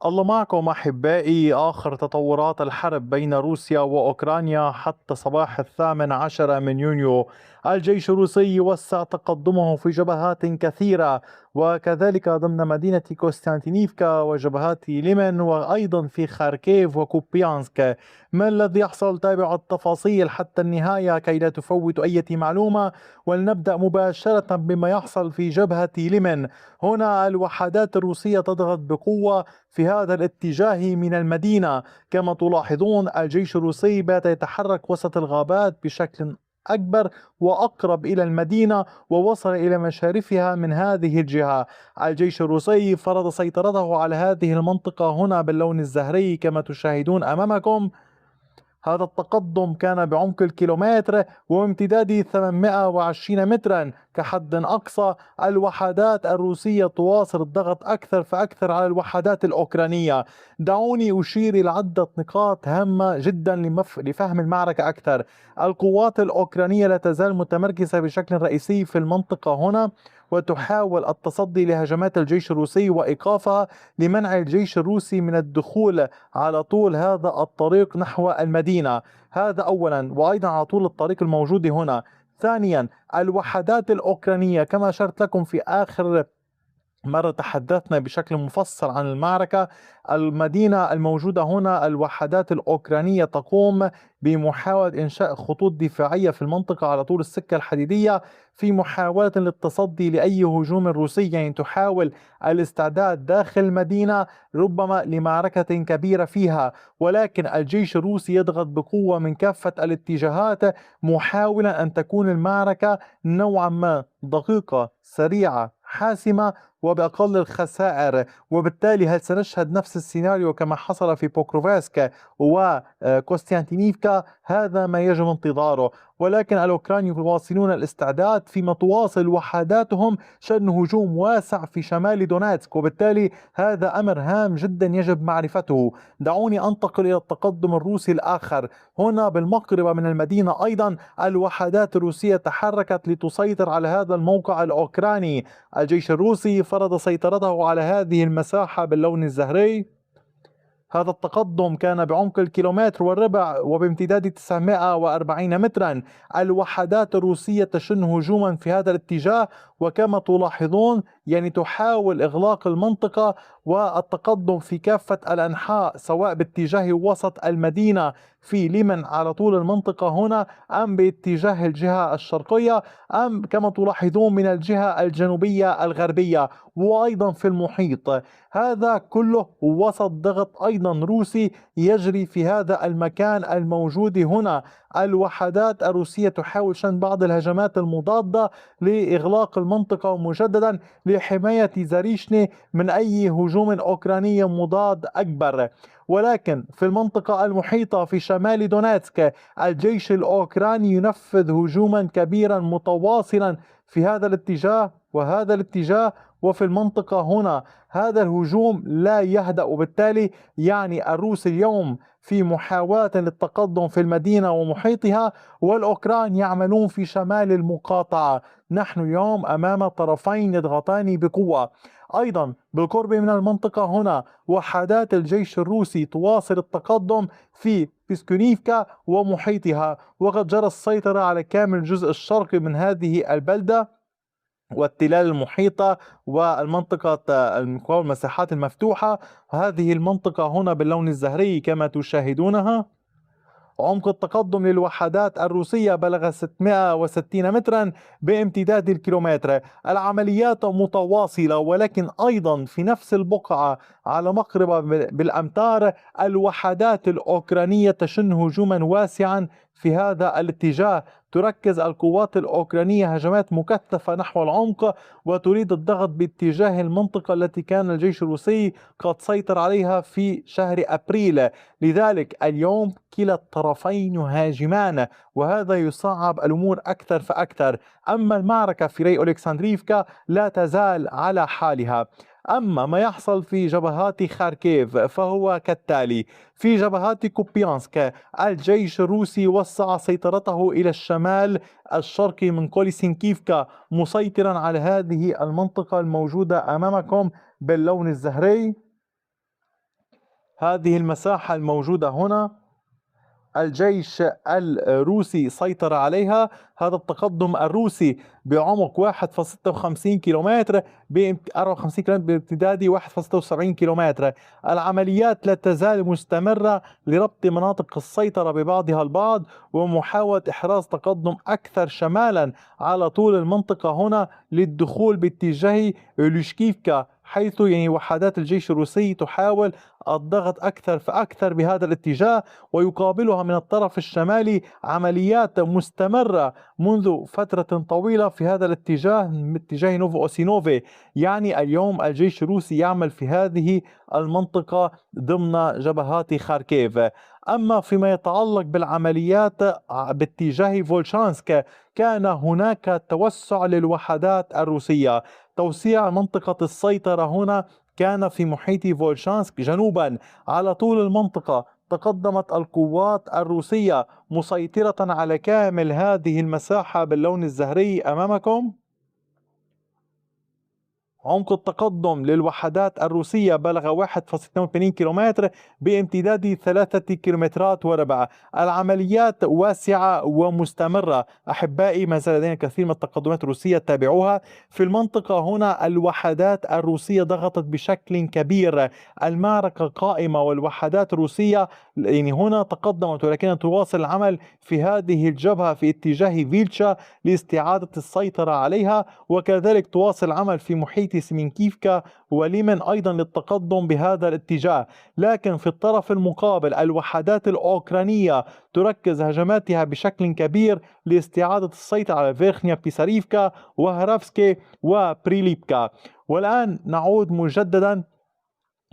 الله معكم أحبائي. آخر تطورات الحرب بين روسيا وأوكرانيا حتى صباح 18 من يونيو. الجيش الروسي يوسع تقدمه في جبهات كثيرة، وكذلك ضمن مدينة كوستانتينيفكا وجبهات ليمن، وأيضا في خاركيف وكوبيانسك. ما الذي يحصل؟ تابعوا التفاصيل حتى النهاية كي لا تفوتوا أي معلومة. ولنبدأ مباشرة بما يحصل في جبهة ليمن. هنا الوحدات الروسية تضغط بقوة في هذا الاتجاه من المدينة. كما تلاحظون الجيش الروسي بات يتحرك وسط الغابات بشكل أكبر وأقرب إلى المدينة، ووصل إلى مشارفها من هذه الجهة. الجيش الروسي فرض سيطرته على هذه المنطقة هنا باللون الزهري كما تشاهدون أمامكم. هذا التقدم كان بعمق الكيلومتر وامتداد 820 مترا كحد أقصى. الوحدات الروسية تواصل الضغط أكثر فأكثر على الوحدات الأوكرانية. دعوني أشير إلى عدة نقاط هامة جدا لفهم المعركة أكثر. القوات الأوكرانية لا تزال متمركزة بشكل رئيسي في المنطقة هنا، وتحاول التصدي لهجمات الجيش الروسي وإيقافها لمنع الجيش الروسي من الدخول على طول هذا الطريق نحو المدينة. هذا أولا، وأيضا على طول الطريق الموجود هنا. ثانيا، الوحدات الأوكرانية كما أشرت لكم في آخر مرة تحدثنا بشكل مفصل عن المعركة. المدينة الموجودة هنا، الوحدات الأوكرانية تقوم بمحاولة إنشاء خطوط دفاعية في المنطقة على طول السكة الحديدية في محاولة للتصدي لأي هجوم روسي. يعني تحاول الاستعداد داخل المدينة ربما لمعركة كبيرة فيها. ولكن الجيش الروسي يضغط بقوة من كافة الاتجاهات، محاولا أن تكون المعركة نوعا ما دقيقة سريعة حاسمة وبأقل الخسائر. وبالتالي هل سنشهد نفس السيناريو كما حصل في بوكروفاسك وكوستيانتينيفكا؟ هذا ما يجب انتظاره. ولكن الأوكران يواصلون الاستعداد فيما تواصل وحداتهم شن هجوم واسع في شمال دونيتسك، وبالتالي هذا أمر هام جدا يجب معرفته. دعوني أنتقل إلى التقدم الروسي الآخر. هنا بالمقربة من المدينة أيضا الوحدات الروسية تحركت لتسيطر على هذا الموقع الأوكراني. الجيش الروسي فرض سيطرته على هذه المساحة باللون الزهري. هذا التقدم كان بعمق الكيلومتر والربع وبامتداد 940 مترا. الوحدات الروسية تشن هجوما في هذا الاتجاه، وكما تلاحظون يعني تحاول إغلاق المنطقة والتقدم في كافة الأنحاء، سواء باتجاه وسط المدينة في ليمن على طول المنطقة هنا، أم باتجاه الجهة الشرقية، أم كما تلاحظون من الجهة الجنوبية الغربية، وأيضا في المحيط. هذا كله وسط ضغط أيضا روسي يجري في هذا المكان الموجود هنا. الوحدات الروسية تحاول شن بعض الهجمات المضادة لإغلاق المنطقة مجددا لحماية زاريشني من أي هجوم أوكراني مضاد أكبر. ولكن في المنطقة المحيطة في شمال دونيتسك الجيش الأوكراني ينفذ هجوما كبيرا متواصلا في هذا الاتجاه وهذا الاتجاه وفي المنطقة هنا. هذا الهجوم لا يهدأ، وبالتالي يعني الروس اليوم في محاولة للتقدم في المدينة ومحيطها، والأوكران يعملون في شمال المقاطعة. نحن اليوم أمام طرفين يضغطان بقوة. أيضا بالقرب من المنطقة هنا وحدات الجيش الروسي تواصل التقدم في بيسكونيفكا ومحيطها، وقد جرى السيطرة على كامل الجزء الشرقي من هذه البلدة والتلال المحيطة والمنطقة المساحات المفتوحة. هذه المنطقة هنا باللون الزهري كما تشاهدونها. عمق التقدم للوحدات الروسية بلغ 660 مترا بامتداد الكيلومتر. العمليات متواصلة، ولكن أيضا في نفس البقعة على مقربة بالأمتار الوحدات الأوكرانية تشن هجوما واسعا في هذا الاتجاه. تركز القوات الأوكرانية هجمات مكثفة نحو العمق وتريد الضغط باتجاه المنطقة التي كان الجيش الروسي قد سيطر عليها في شهر أبريل. لذلك اليوم كلا الطرفين يهاجمان، وهذا يصعب الأمور أكثر فأكثر. أما المعركة في ري أولكسندريفكا لا تزال على حالها. أما ما يحصل في جبهات خاركيف فهو كالتالي. في جبهات كوبيانسك الجيش الروسي وسع سيطرته إلى الشمال الشرقي من كوليسينكيفكا، مسيطرا على هذه المنطقة الموجودة أمامكم باللون الزهري. هذه المساحة الموجودة هنا الجيش الروسي سيطر عليها. هذا التقدم الروسي بعمق 1.56 كيلومتر، ب 54 كيلومتر بامتداد 1.76 كيلومتر. العمليات لا تزال مستمرة لربط مناطق السيطرة ببعضها البعض ومحاولة إحراز تقدم أكثر شمالا على طول المنطقة هنا للدخول باتجاه لوشكيفكا، حيث يعني وحدات الجيش الروسي تحاول الضغط أكثر فأكثر بهذا الاتجاه، ويقابلها من الطرف الشمالي عمليات مستمرة منذ فترة طويلة في هذا الاتجاه من اتجاه نوفو أوسينوفي. يعني اليوم الجيش الروسي يعمل في هذه المنطقة ضمن جبهات خاركيف. أما فيما يتعلق بالعمليات باتجاه فولشانسك، كان هناك توسع للوحدات الروسية. توسيع منطقة السيطرة هنا كان في محيط فولشانسك جنوبا على طول المنطقة. تقدمت القوات الروسية مسيطرة على كامل هذه المساحة باللون الزهري أمامكم. عمق التقدم للوحدات الروسية بلغ 1.82 كيلومتر بامتداد 3 كيلومترات وربع. العمليات واسعة ومستمرة أحبائي، ما زال لدينا كثير من التقدمات الروسية تابعوها في المنطقة هنا. الوحدات الروسية ضغطت بشكل كبير، المعركة قائمة والوحدات الروسية يعني هنا تقدمت، ولكنها تواصل العمل في هذه الجبهة في اتجاه فيلتشا لاستعادة السيطرة عليها، وكذلك تواصل العمل في محيط سمينكيفكا وليمن أيضا للتقدم بهذا الاتجاه. لكن في الطرف المقابل الوحدات الأوكرانية تركز هجماتها بشكل كبير لاستعادة السيطرة على فيرخنيا بيساريفكا وهرافسكي وبريليبكا. والآن نعود مجددا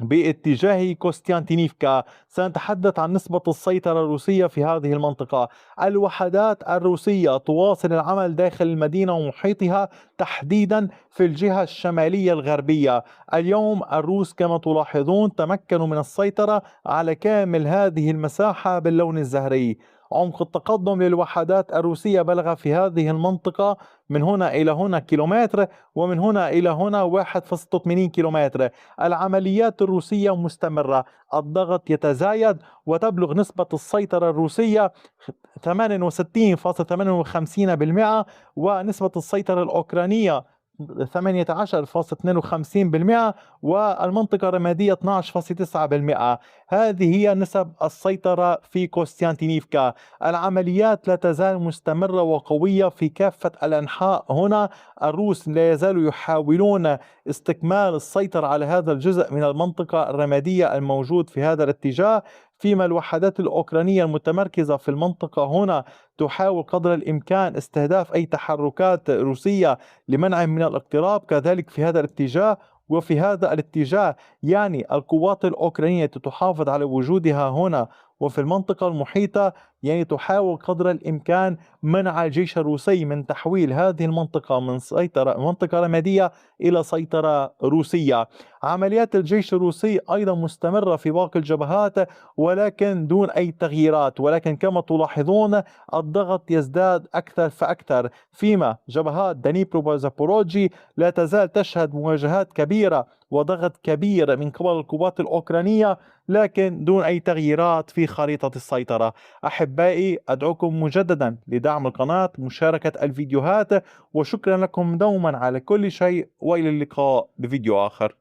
باتجاه كوستيانتينيفكا. سنتحدث عن نسبة السيطرة الروسية في هذه المنطقة. الوحدات الروسية تواصل العمل داخل المدينة ومحيطها، تحديدا في الجهة الشمالية الغربية. اليوم الروس كما تلاحظون تمكنوا من السيطرة على كامل هذه المساحة باللون الزهري. عمق التقدم للوحدات الروسية بلغ في هذه المنطقة من هنا إلى هنا كيلومتر، ومن هنا إلى هنا 1.80 كيلومتر. العمليات الروسية مستمرة، الضغط يتزايد، وتبلغ نسبة السيطرة الروسية 68.58%، ونسبة السيطرة الأوكرانية 18.52%، والمنطقة الرمادية 12.9%. هذه هي نسب السيطرة في كوستيانتينيفكا. العمليات لا تزال مستمرة وقوية في كافة الأنحاء هنا. الروس لا يزالوا يحاولون استكمال السيطرة على هذا الجزء من المنطقة الرمادية الموجود في هذا الاتجاه، فيما الوحدات الأوكرانية المتمركزة في المنطقة هنا تحاول قدر الإمكان استهداف أي تحركات روسية لمنع من الاقتراب كذلك في هذا الاتجاه. وفي هذا الاتجاه يعني القوات الأوكرانية تحافظ على وجودها هنا وفي المنطقة المحيطة، يعني تحاول قدر الإمكان منع الجيش الروسي من تحويل هذه المنطقة من منطقة رمادية إلى سيطرة روسية. عمليات الجيش الروسي أيضا مستمرة في باقي الجبهات ولكن دون أي تغييرات، ولكن كما تلاحظون الضغط يزداد أكثر فأكثر، فيما جبهات دانيبرو وزابوروجي لا تزال تشهد مواجهات كبيرة وضغط كبير من قبل القوات الأوكرانية، لكن دون أي تغييرات في خريطة السيطرة. أحبائي أدعوكم مجددا لدعم القناة، مشاركة الفيديوهات، وشكرا لكم دوما على كل شيء، وإلى اللقاء بفيديو آخر.